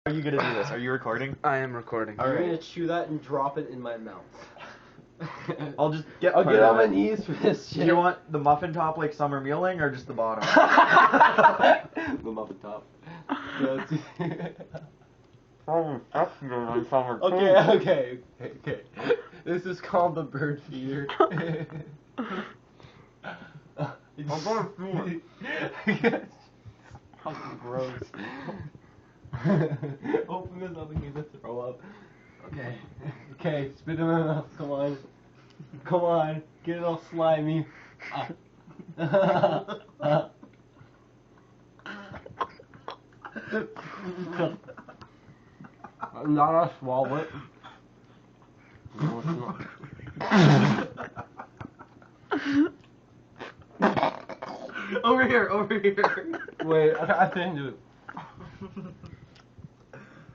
How are you gonna do this? Are you recording? I am recording. I'm gonna chew that and drop it in my mouth. I'll just get. I'll get on my knees for this shit. Do you want the muffin top like summer mealing or just the bottom? The muffin top. Yeah, Summer. okay. This is called the bird feeder. Fucking gross. Open this up and get to throw up. Okay, spit in my mouth. Come on, get it all slimy. I'm not gonna swallow it. No, it's not. Over here. Wait, I can't do it.